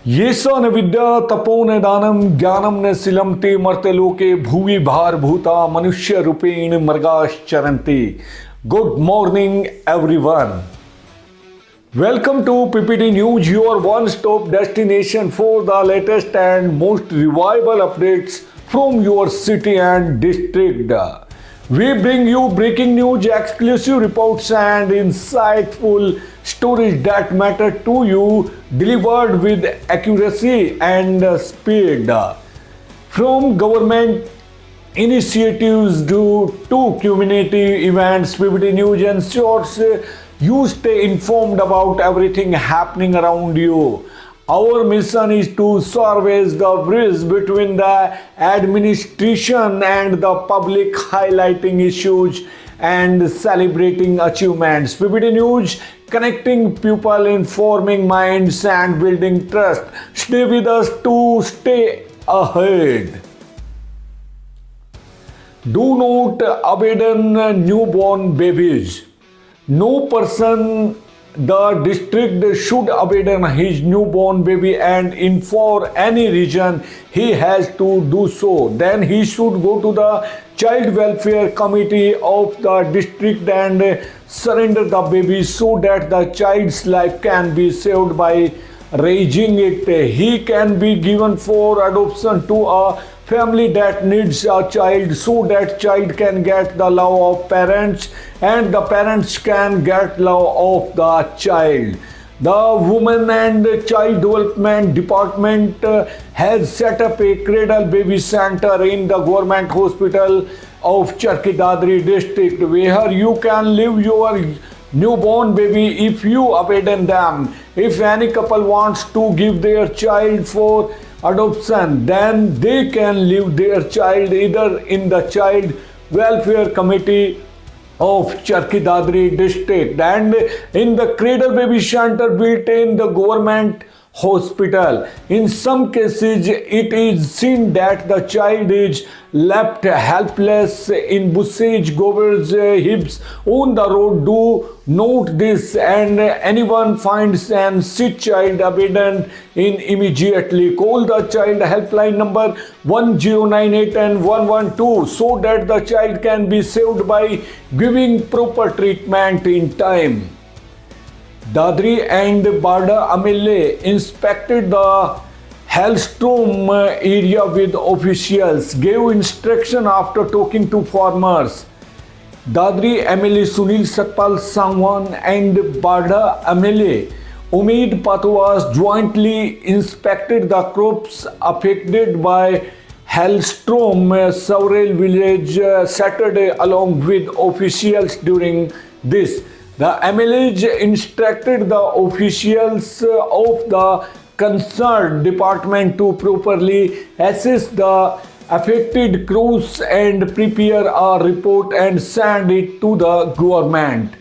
येषा न विद्या तपो न दानम ज्ञानम न शीलम ते मर्त्य लोके भुवि भारभूता मनुष्य रूपेण मृगाश्चरन्ति. Good morning everyone. Welcome to PPT News, your one-stop destination for the latest and most reliable updates from your city and district. We bring you breaking news, exclusive reports and insightful stories that matter to you, delivered with accuracy and speed. From government initiatives to community events, PPT News ensures you stay informed about everything happening around you. Our mission is to serve as the bridge between the administration and the public, highlighting issues and celebrating achievements. PPT News, connecting people, informing minds, and building trust. Stay with us to stay ahead. Do not abandon newborn babies. No person the district should abandon his newborn baby, and in for any reason he has to do so, then he should go to the child welfare committee of the district and surrender the baby so that the child's life can be saved by raising it. He can be given for adoption to a family that needs a child so that child can get the love of parents and the parents can get love of the child. The Women and Child Development Department has set up a cradle baby center in the government hospital of Charki Dadri district where you can leave your newborn baby if you abandon them. If any couple wants to give their child for adoption, then they can leave their child either in the child welfare committee of Charki Dadri district and in the cradle baby center built in the government hospital. In some cases, it is seen that the child is left helpless in bushes, goers, hips on the road. Do note this, and anyone finds an sick child abandoned in immediately call the child helpline number 1098 and 112 so that the child can be saved by giving proper treatment in time. Dadri and Barda MLA inspected the Hellstrom area with officials, gave instruction after talking to farmers. Dadri MLA Sunil Satpal Sangwan and Barda MLA Umeed Patwas jointly inspected the crops affected by Hellstrom several village Saturday along with officials. During this, the MLAs instructed the officials of the concerned department to properly assess the affected crops and prepare a report and send it to the government.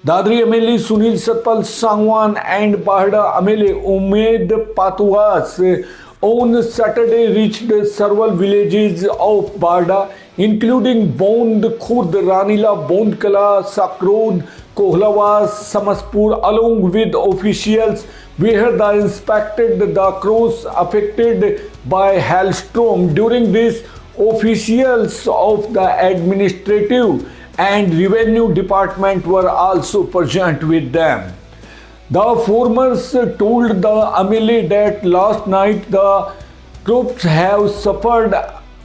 Dadri MLA Sunil Satpal Sangwan and Bahda MLA Umed Patwas on Saturday reached several villages of Barda, including Bond, Khurd, Ranila, Bondkala, Sakrod, Kohlawas, Samaspur, along with officials where they inspected the crops affected by hailstorm. During this, officials of the administrative and revenue department were also present with them. The farmers told the MLA that last night the crops have suffered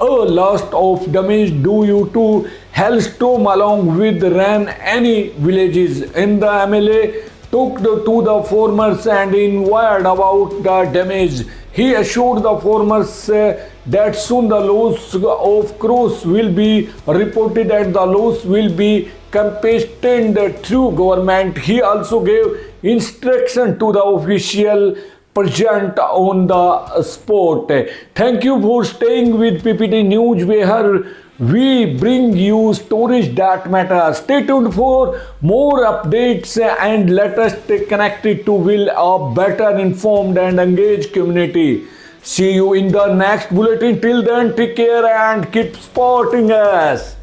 a lot of damage due to hailstorm along with rain. Any villages in the MLA took to the farmers and inquired about the damage. He assured the farmers that soon the loss of crops will be reported and the loss will be compensated through government. He also gave instruction to the official present on the spot. Thank you for staying with PPT News, where we bring you stories that matter. Stay tuned for more updates and let us stay connected to build a better informed and engaged community. See you in the next bulletin. Till then, take care and keep supporting us.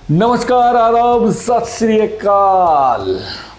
Namaskar, Arab, Sat Sri Akal.